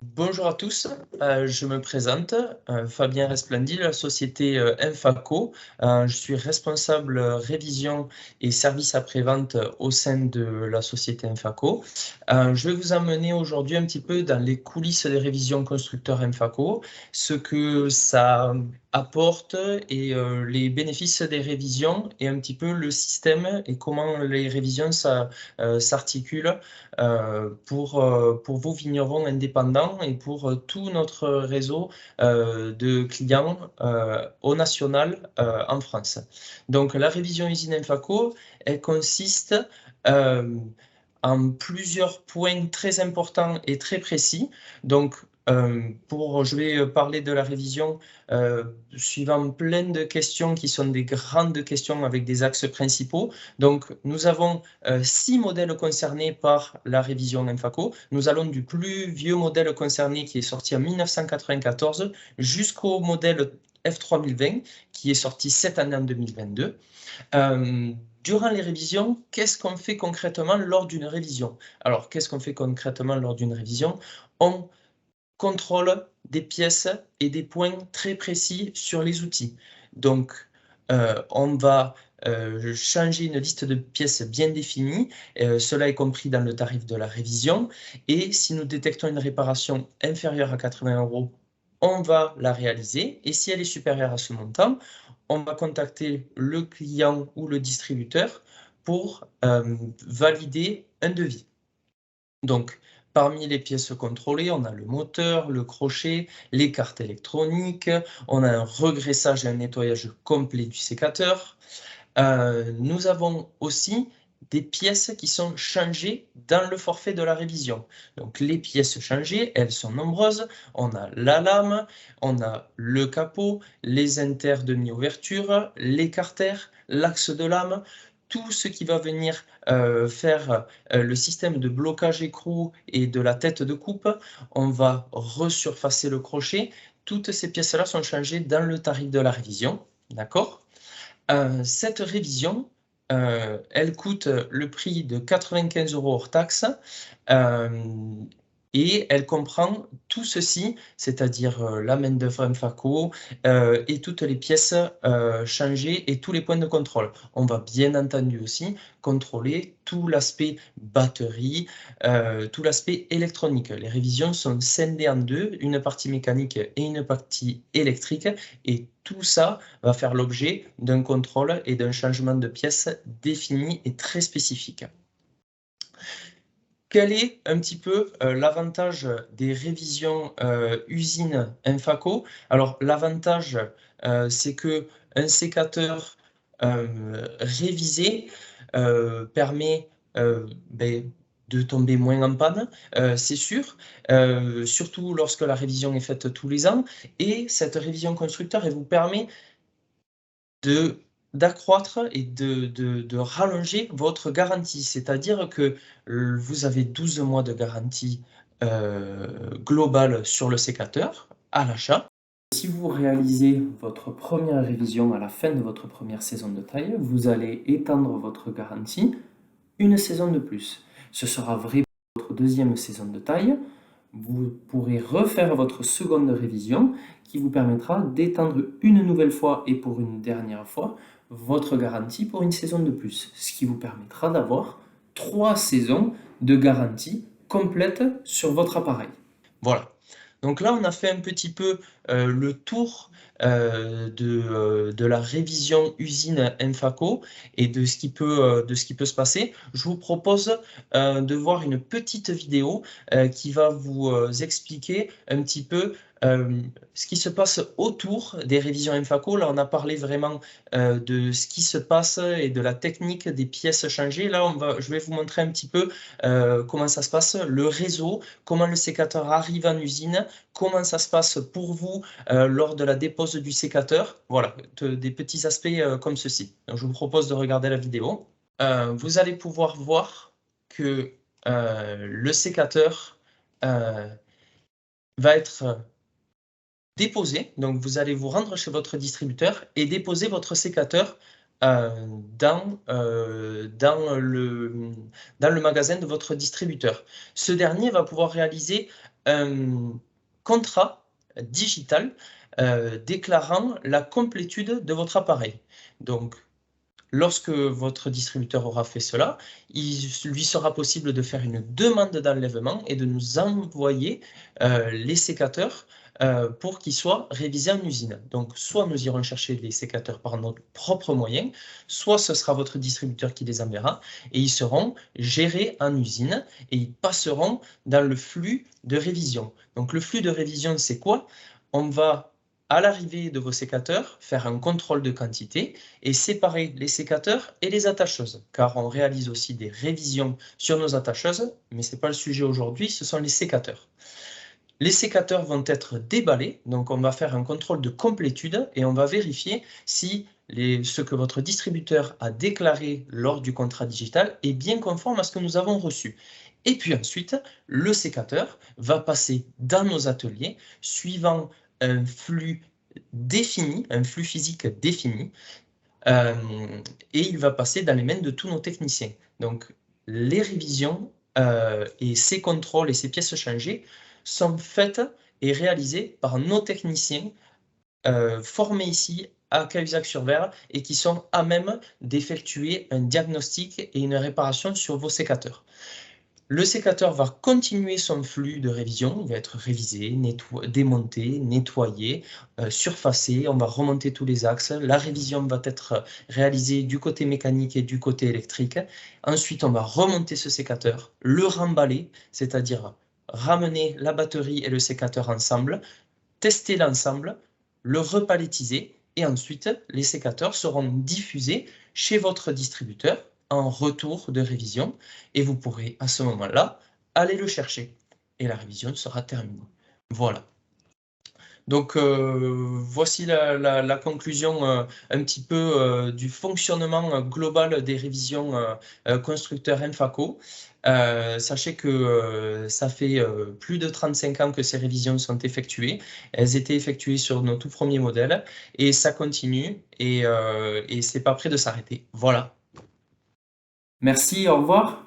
Bonjour à tous, je me présente, Fabien Resplendi de la société Infaco. Je suis responsable révision et service après-vente au sein de la société Infaco. Je vais vous emmener aujourd'hui un petit peu dans les coulisses des révisions constructeurs Infaco, ce que ça apporte et les bénéfices des révisions et un petit peu le système et comment les révisions s'articulent pour vous vignerons indépendants et pour tout notre réseau de clients au national en France. Donc la révision usine Infaco, elle consiste euh, en plusieurs points très importants et très précis. Donc, je vais parler de la révision suivant plein de questions qui sont des grandes questions avec des axes principaux. Donc, nous avons 6 modèles concernés par la révision Infaco. Nous allons du plus vieux modèle concerné qui est sorti en 1994 jusqu'au modèle F3020 qui est sorti cette année en 2022. Durant les révisions, qu'est-ce qu'on fait concrètement lors d'une révision? Alors, qu'est-ce qu'on fait concrètement lors d'une révision? On contrôle des pièces et des points très précis sur les outils. Donc, on va changer une liste de pièces bien définie, cela est compris dans le tarif de la révision, et si nous détectons une réparation inférieure à 80 €, on va la réaliser, et si elle est supérieure à ce montant, on va contacter le client ou le distributeur pour valider un devis. Donc, parmi les pièces contrôlées, on a le moteur, le crochet, les cartes électroniques, on a un regraissage et un nettoyage complet du sécateur. Nous avons aussi des pièces qui sont changées dans le forfait de la révision. Donc les pièces changées, elles sont nombreuses. On a la lame, on a le capot, les inters de mi-ouverture, les carters, l'axe de lame, tout ce qui va venir faire le système de blocage écrou et de la tête de coupe. On va resurfacer le crochet. Toutes ces pièces-là sont changées dans le tarif de la révision. D'accord? Cette révision, elle coûte le prix de 95 € hors taxe et elle comprend tout ceci, c'est-à-dire la main-d'œuvre Infaco et toutes les pièces changées et tous les points de contrôle. On va bien entendu aussi contrôler tout l'aspect batterie, tout l'aspect électronique. Les révisions sont scindées en deux, une partie mécanique et une partie électrique, et tout ça va faire l'objet d'un contrôle et d'un changement de pièces défini et très spécifique. Quel est un petit peu l'avantage des révisions usine Infaco? Alors l'avantage, c'est que un sécateur révisé permet de tomber moins en panne, c'est sûr, surtout lorsque la révision est faite tous les ans. Et cette révision constructeur, elle vous permet d'accroître et de rallonger votre garantie. C'est-à-dire que vous avez 12 mois de garantie globale sur le sécateur à l'achat. Si vous réalisez votre première révision à la fin de votre première saison de taille, vous allez étendre votre garantie une saison de plus. Ce sera vrai pour votre deuxième saison de taille. Vous pourrez refaire votre seconde révision qui vous permettra d'étendre une nouvelle fois et pour une dernière fois votre garantie pour une saison de plus, ce qui vous permettra d'avoir 3 saisons de garantie complète sur votre appareil. Voilà. Donc là, on a fait un petit peu le tour de la révision usine Infaco et de ce qui peut se passer. Je vous propose de voir une petite vidéo qui va vous expliquer un petit peu ce qui se passe autour des révisions Infaco. Là, on a parlé vraiment de ce qui se passe et de la technique des pièces changées. Là, je vais vous montrer un petit peu comment ça se passe, le réseau, comment le sécateur arrive en usine, comment ça se passe pour vous lors de la dépose du sécateur. Voilà, des petits aspects comme ceci. Donc, je vous propose de regarder la vidéo. Vous allez pouvoir voir que le sécateur va être déposer. Donc, vous allez vous rendre chez votre distributeur et déposer votre sécateur dans le magasin de votre distributeur. Ce dernier va pouvoir réaliser un contrat digital déclarant la complétude de votre appareil. Donc, lorsque votre distributeur aura fait cela, il lui sera possible de faire une demande d'enlèvement et de nous envoyer les sécateurs pour qu'ils soient révisés en usine. Donc, soit nous irons chercher les sécateurs par notre propre moyen, soit ce sera votre distributeur qui les enverra et ils seront gérés en usine et ils passeront dans le flux de révision. Donc, le flux de révision, c'est quoi? On va, à l'arrivée de vos sécateurs, faire un contrôle de quantité et séparer les sécateurs et les attacheuses, car on réalise aussi des révisions sur nos attacheuses, mais ce n'est pas le sujet aujourd'hui, ce sont les sécateurs. Les sécateurs vont être déballés, donc on va faire un contrôle de complétude et on va vérifier si ce que votre distributeur a déclaré lors du contrat digital est bien conforme à ce que nous avons reçu. Et puis ensuite, le sécateur va passer dans nos ateliers suivant un flux défini, un flux physique défini, et il va passer dans les mains de tous nos techniciens. Donc, les révisions et ces contrôles et ces pièces changées sont faites et réalisées par nos techniciens formés ici à Cahuzac-sur-Vère et qui sont à même d'effectuer un diagnostic et une réparation sur vos sécateurs. Le sécateur va continuer son flux de révision, il va être révisé, démonté, nettoyé, surfacé, on va remonter tous les axes, la révision va être réalisée du côté mécanique et du côté électrique. Ensuite, on va remonter ce sécateur, le remballer, c'est-à-dire ramener la batterie et le sécateur ensemble, tester l'ensemble, le repalettiser et ensuite les sécateurs seront diffusés chez votre distributeur en retour de révision et vous pourrez à ce moment-là aller le chercher et la révision sera terminée. Voilà. Donc, voici la conclusion un petit peu du fonctionnement global des révisions constructeurs Enfaco. Sachez que ça fait plus de 35 ans que ces révisions sont effectuées. Elles étaient effectuées sur nos tout premiers modèles et ça continue et c'est pas prêt de s'arrêter. Voilà. Merci, au revoir.